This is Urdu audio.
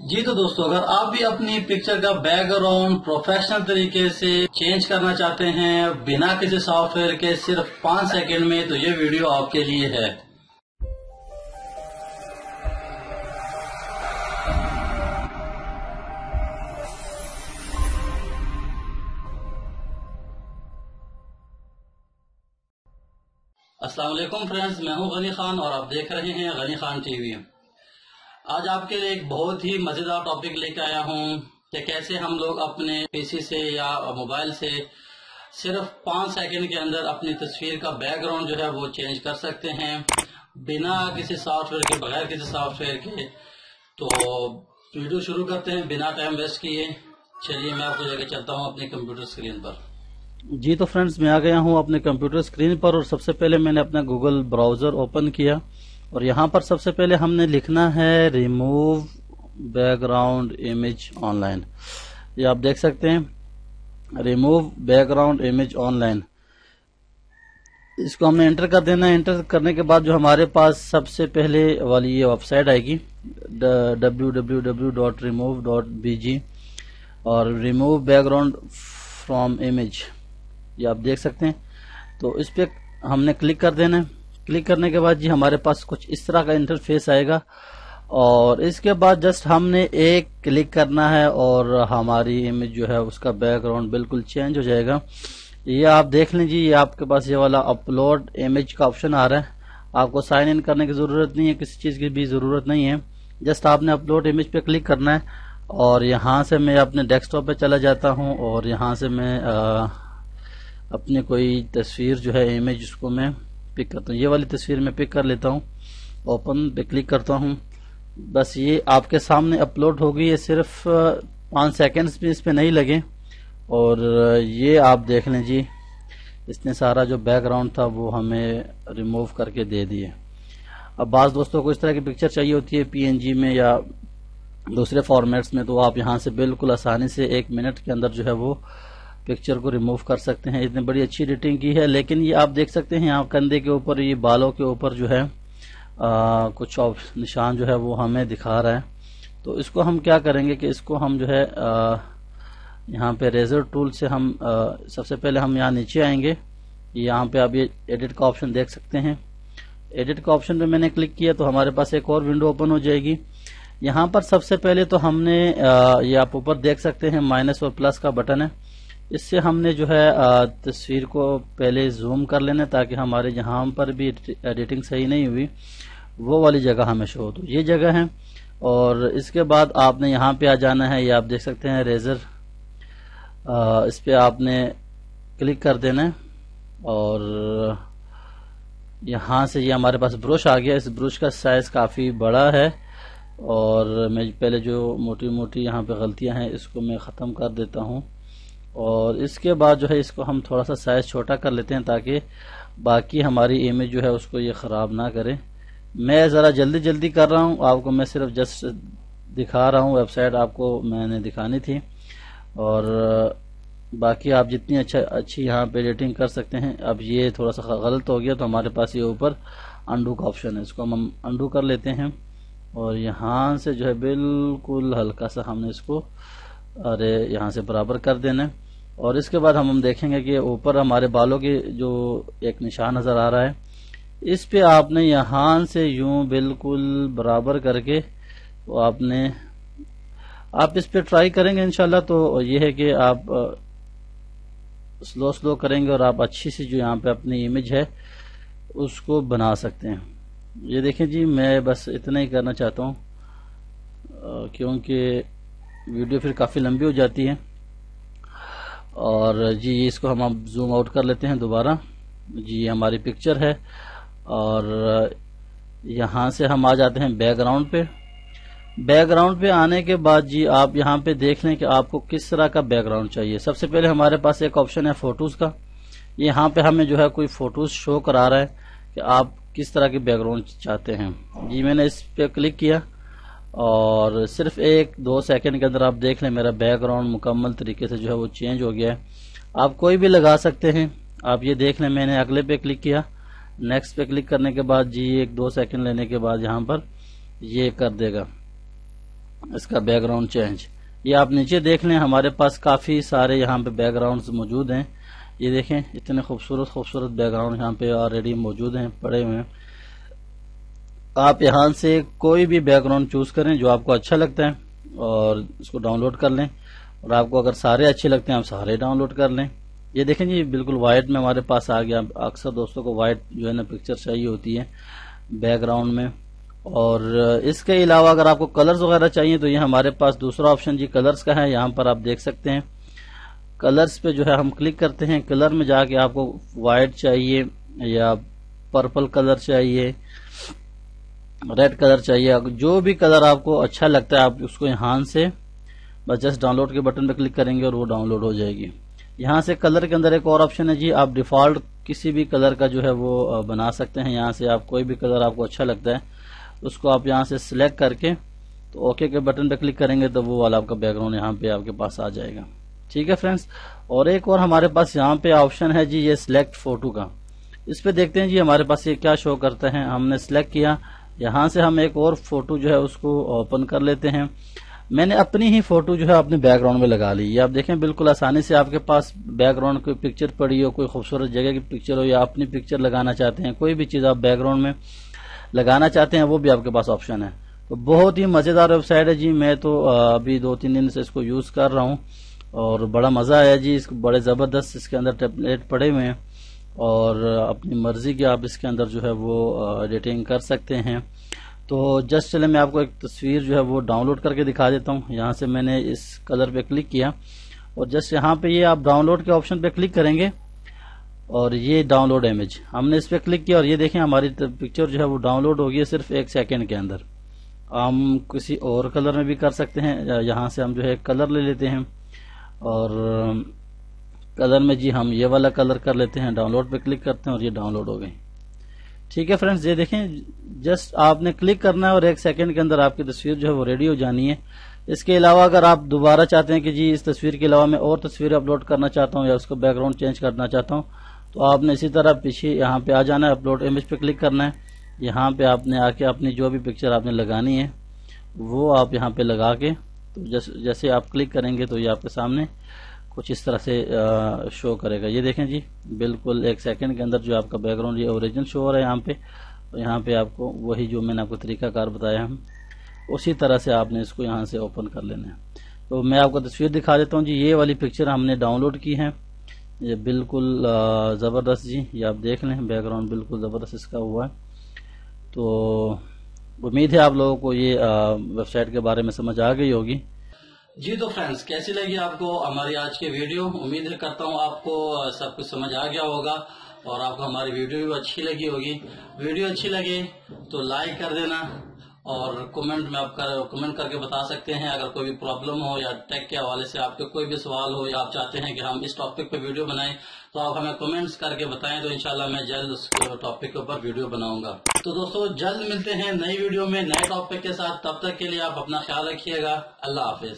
جی تو دوستو، اگر آپ بھی اپنی پکچر کا بیک گراؤنڈ پروفیشنل طریقے سے چینج کرنا چاہتے ہیں بنا کسی سافٹ ویئر کے صرف 5 سیکنڈ میں، تو یہ ویڈیو آپ کے لیے ہے۔ السلام علیکم فرینڈز، میں ہوں غنی خان اور آپ دیکھ رہے ہیں غنی خان ٹی وی۔ آج آپ کے لیے ایک بہت ہی مزیدار ٹاپک لے کے آیا ہوں کہ کیسے ہم لوگ اپنے پی سی سے یا موبائل سے صرف 5 سیکنڈ کے اندر اپنی تصویر کا بیک گراؤنڈ جو ہے وہ چینج کر سکتے ہیں بنا کسی سافٹ ویئر کے، بغیر کسی سافٹ ویئر کے۔ تو ویڈیو شروع کرتے ہیں بنا ٹائم ویسٹ کیے۔ چلیے میں آپ کو لے کے چلتا ہوں اپنی کمپیوٹر اسکرین پر۔ جی تو فرینڈز، میں آ گیا ہوں اپنے کمپیوٹر اسکرین پر، اور سب سے پہلے میں نے اپنا گوگل براؤزر اوپن کیا، اور یہاں پر سب سے پہلے ہم نے لکھنا ہے remove background image online. یہ آپ دیکھ سکتے ہیں، remove background image online, اس کو ہم نے انٹر کر دینا ہے۔ انٹر کرنے کے بعد جو ہمارے پاس سب سے پہلے والی یہ ویب سائٹ آئے گی www.remove.bg، اور remove back ground from image, یہ آپ دیکھ سکتے ہیں۔ تو اس پہ ہم نے کلک کر دینا ہے۔ کلک کرنے کے بعد جی ہمارے پاس کچھ اس طرح کا انٹرفیس آئے گا، اور اس کے بعد جسٹ ہم نے ایک کلک کرنا ہے اور ہماری امیج جو ہے اس کا بیک گراؤنڈ بالکل چینج ہو جائے گا۔ یہ آپ دیکھ لیں جی، یہ آپ کے پاس یہ والا اپلوڈ امیج کا آپشن آ رہا ہے۔ آپ کو سائن ان کرنے کی ضرورت نہیں ہے، کسی چیز کی بھی ضرورت نہیں ہے، جسٹ آپ نے اپلوڈ امیج پہ کلک کرنا ہے، اور یہاں سے میں اپنے ڈیسک ٹاپ پہ چلا جاتا ہوں، اور یہاں سے میں اپنی کوئی تصویر جو ہے امیج اس کو میں پک کرتا ہوں۔ یہ والی تصویر میں پک کر لیتا ہوں، اوپن پہ کلک کرتا ہوں، بس یہ آپ کے سامنے اپلوڈ ہوگی۔ یہ صرف 5 سیکنڈز بھی اس پہ نہیں لگے، اور یہ آپ دیکھ لیں جی، اس نے سارا جو بیک گراؤنڈ تھا وہ ہمیں ریموو کر کے دے دیے۔ اب بعض دوستوں کو اس طرح کی پکچر چاہیے ہوتی ہے PNG میں یا دوسرے فارمیٹس میں، تو آپ یہاں سے بالکل آسانی سے 1 منٹ کے اندر جو ہے وہ پکچر کو ریموو کر سکتے ہیں۔ اس نے بڑی اچھی ایڈیٹنگ کی ہے، لیکن یہ آپ دیکھ سکتے ہیں یہاں کندھے کے اوپر، یہ بالوں کے اوپر جو ہے کچھ نشان جو ہے وہ ہمیں دکھا رہا ہے۔ تو اس کو ہم کیا کریں گے کہ اس کو ہم جو ہے یہاں پہ ریزر ٹول سے ہم سب سے پہلے ہم یہاں نیچے آئیں گے۔ یہاں پہ آپ یہ ایڈٹ کا آپشن دیکھ سکتے ہیں، ایڈٹ کا آپشن پہ میں نے کلک کیا تو ہمارے پاس ایک اور ونڈو اوپن ہو جائے گی۔ یہاں پر سب سے پہلے تو ہم نے یہ آپ اوپر دیکھ سکتے ہیں مائنس اور پلس کا بٹن ہے، اس سے ہم نے جو ہے تصویر کو پہلے زوم کر لینا تاکہ ہمارے جہاں پر بھی ایڈیٹنگ صحیح نہیں ہوئی وہ والی جگہ ہمیں شو ہو، تو یہ جگہ ہے۔ اور اس کے بعد آپ نے یہاں پہ آ جانا ہے، یہ آپ دیکھ سکتے ہیں ریزر، اس پہ آپ نے کلک کر دینا ہے، اور یہاں سے یہ ہمارے پاس برش آ گیا۔ اس برش کا سائز کافی بڑا ہے، اور میں پہلے جو موٹی موٹی یہاں پہ غلطیاں ہیں اس کو میں ختم کر دیتا ہوں، اور اس کے بعد جو ہے اس کو ہم تھوڑا سا سائز چھوٹا کر لیتے ہیں تاکہ باقی ہماری امیج جو ہے اس کو یہ خراب نہ کرے۔ میں ذرا جلدی کر رہا ہوں، آپ کو میں صرف جسٹ دکھا رہا ہوں، ویب سائٹ آپ کو میں نے دکھانی تھی، اور باقی آپ جتنی اچھی یہاں پہ ایڈیٹنگ کر سکتے ہیں۔ اب یہ تھوڑا سا غلط ہو گیا تو ہمارے پاس یہ اوپر انڈو کا آپشن ہے، اس کو ہم انڈو کر لیتے ہیں، اور یہاں سے جو ہے بالکل ہلکا سا ہم نے اس کو یہاں سے برابر کر دینا ہے۔ اور اس کے بعد ہم دیکھیں گے کہ اوپر ہمارے بالوں کے جو ایک نشان نظر آ رہا ہے، اس پہ آپ نے یہاں سے یوں بالکل برابر کر کے آپ اس پہ ٹرائی کریں گے انشاءاللہ، تو یہ ہے کہ آپ سلو کریں گے اور آپ اچھی سی جو یہاں پہ اپنی امیج ہے اس کو بنا سکتے ہیں۔ یہ دیکھیں جی، میں بس اتنا ہی کرنا چاہتا ہوں کیونکہ ویڈیو پھر کافی لمبی ہو جاتی ہے۔ اور جی اس کو ہم اب زوم آؤٹ کر لیتے ہیں دوبارہ۔ جی ہماری پکچر ہے، اور یہاں سے ہم آ جاتے ہیں بیک گراؤنڈ پہ۔ بیک گراؤنڈ پہ آنے کے بعد جی آپ یہاں پہ دیکھ لیں کہ آپ کو کس طرح کا بیک گراؤنڈ چاہیے۔ سب سے پہلے ہمارے پاس ایک آپشن ہے فوٹوز کا، یہاں پہ ہمیں جو ہے کوئی فوٹوز شو کرا رہا ہے کہ آپ کس طرح کی بیک گراؤنڈ چاہتے ہیں۔ جی میں نے اس پہ کلک کیا، اور صرف 1-2 سیکنڈ کے اندر آپ دیکھ لیں میرا بیک گراؤنڈ مکمل طریقے سے جو ہے وہ چینج ہو گیا ہے۔ آپ کوئی بھی لگا سکتے ہیں، آپ یہ دیکھ لیں میں نے اگلے پہ کلک کیا، نیکسٹ پہ کلک کرنے کے بعد جی 1-2 سیکنڈ لینے کے بعد یہاں پر یہ کر دے گا۔ اس کا بیک گراؤنڈ چینج. یہ آپ نیچے دیکھ لیں، ہمارے پاس کافی سارے یہاں پہ بیک گراؤنڈز موجود ہیں. یہ دیکھیں اتنے خوبصورت بیک گراؤنڈ یہاں پہ آلریڈی موجود ہیں، پڑے ہوئے ہیں. آپ یہاں سے کوئی بھی بیک گراؤنڈ چوز کریں جو آپ کو اچھا لگتا ہے اور اس کو ڈاؤن لوڈ کر لیں. اور آپ کو اگر سارے اچھے لگتے ہیں آپ سارے ڈاؤن لوڈ کر لیں. یہ دیکھیں جی بالکل وائٹ میں ہمارے پاس آ گیا. اکثر دوستوں کو وائٹ جو ہے نا پکچر چاہیے ہوتی ہے بیک گراؤنڈ میں. اور اس کے علاوہ اگر آپ کو کلرز وغیرہ چاہیے تو یہ ہمارے پاس دوسرا آپشن جی کلرز کا ہے. یہاں پر آپ دیکھ سکتے ہیں کلرز پہ جو ہے ہم کلک کرتے ہیں. کلر میں جا کے آپ کو وائٹ چاہیے یا پرپل کلر چاہیے، ریڈ کلر چاہیے، جو بھی کلر آپ کو اچھا لگتا ہے آپ اس کو یہاں سے بس جسٹ ڈاؤن لوڈ کے بٹن پہ کلک کریں گے اور وہ ڈاؤن لوڈ ہو جائے گی. یہاں سے کلر کے اندر ایک اور آپشن ہے جی، آپ ڈیفالٹ کسی بھی کلر کا جو ہے وہ بنا سکتے ہیں. یہاں سے آپ کوئی بھی کلر آپ کو اچھا لگتا ہے اس کو آپ یہاں سے سلیکٹ کر کے تو اوکے کے بٹن پہ کلک کریں گے تو وہ والا آپ کا بیک گراؤنڈ یہاں پہ آپ کے پاس آ جائے گا. ٹھیک ہے فرینڈس. اور ایک اور ہمارے پاس یہاں پہ آپشن ہے جی یہ سلیکٹ فوٹو کا. اس پہ دیکھتے ہیں جی ہمارے پاس یہ کیا شو کرتا ہے. ہم نے سلیکٹ کیا، یہاں سے ہم ایک اور فوٹو جو ہے اس کو اوپن کر لیتے ہیں. میں نے اپنی ہی فوٹو جو ہے اپنے بیک گراؤنڈ میں لگا لی. یہ آپ دیکھیں بالکل آسانی سے آپ کے پاس بیک گراؤنڈ کوئی پکچر پڑی ہو، کوئی خوبصورت جگہ کی پکچر ہو یا اپنی پکچر لگانا چاہتے ہیں، کوئی بھی چیز آپ بیک گراؤنڈ میں لگانا چاہتے ہیں وہ بھی آپ کے پاس آپشن ہے. تو بہت ہی مزیدار ویب سائٹ ہے جی. میں تو ابھی 2-3 دن سے اس کو یوز کر رہا ہوں اور بڑا مزہ آیا جی. اس کو بڑے زبردست اس کے اندر ٹیمپلیٹ پڑے ہوئے ہیں اور اپنی مرضی کی آپ اس کے اندر جو ہے وہ ایڈیٹنگ کر سکتے ہیں. تو جسٹ چلے میں آپ کو ایک تصویر جو ہے وہ ڈاؤن لوڈ کر کے دکھا دیتا ہوں. یہاں سے میں نے اس کلر پہ کلک کیا اور جسٹ یہاں پہ یہ آپ ڈاؤن لوڈ کے آپشن پہ کلک کریں گے اور یہ ڈاؤن لوڈ امیج ہم نے اس پہ کلک کیا اور یہ دیکھیں ہماری پکچر جو ہے وہ ڈاؤن لوڈ ہوگی صرف 1 سیکنڈ کے اندر. ہم کسی اور کلر میں بھی کر سکتے ہیں. یہاں سے ہم جو ہے کلر لے لیتے ہیں اور کلر میں جی ہم یہ والا کلر کر لیتے ہیں. ڈاؤن لوڈ پہ کلک کرتے ہیں اور یہ ڈاؤن لوڈ ہو گئی. ٹھیک ہے فرینڈز. یہ دیکھیں جسٹ آپ نے کلک کرنا ہے اور 1 سیکنڈ کے اندر آپ کی تصویر جو ہے وہ ریڈی ہو جانی ہے. اس کے علاوہ اگر آپ دوبارہ چاہتے ہیں کہ جی اس تصویر کے علاوہ میں اور تصویر اپلوڈ کرنا چاہتا ہوں یا اس کو بیک گراؤنڈ چینج کرنا چاہتا ہوں تو آپ نے اسی طرح پیچھے یہاں پہ آ جانا ہے، اپلوڈ امیج پہ کلک کرنا ہے. یہاں پہ آپ نے آ کے اپنی جو بھی پکچر آپ نے لگانی ہے وہ آپ یہاں پہ لگا کے تو جیسے آپ کلک کریں گے تو یہ آپ کے سامنے کچھ اس طرح سے شو کرے گا. یہ دیکھیں جی بالکل 1 سیکنڈ کے اندر جو آپ کا بیک گراؤنڈ یہ اوریجنل شو ہو رہا ہے یہاں پہ. یہاں پہ آپ کو وہی جو میں نے آپ کو طریقہ کار بتایا ہم اسی طرح سے آپ نے اس کو یہاں سے اوپن کر لینا ہے. تو میں آپ کو تصویر دکھا دیتا ہوں جی. یہ والی پکچر ہم نے ڈاؤن لوڈ کی ہے. یہ بالکل زبردست جی. یہ آپ دیکھ لیں بیک گراؤنڈ بالکل زبردست اس کا ہوا ہے. تو امید ہے آپ لوگوں کو یہ ویب سائٹ کے بارے میں سمجھ آ گئی ہوگی. جی تو فرینڈز کیسی لگی آپ کو ہماری آج کی ویڈیو؟ امید کرتا ہوں آپ کو سب کچھ سمجھ آ گیا ہوگا اور آپ کو ہماری ویڈیو بھی اچھی لگی ہوگی. ویڈیو اچھی لگے تو لائک کر دینا اور کمنٹ میں آپ کمنٹ کر کے بتا سکتے ہیں. اگر کوئی بھی پرابلم ہو یا ٹیک کے حوالے سے آپ کے کوئی بھی سوال ہو یا آپ چاہتے ہیں کہ ہم اس ٹاپک پہ ویڈیو بنائیں تو آپ ہمیں کمنٹس کر کے بتائیں تو انشاءاللہ میں جلد اس ٹاپک کے اوپر ویڈیو بناؤں گا. تو دوستو جلد ملتے ہیں نئی ویڈیو میں نئے ٹاپک کے ساتھ. تب تک کے لیے آپ اپنا خیال رکھیے گا. اللہ حافظ.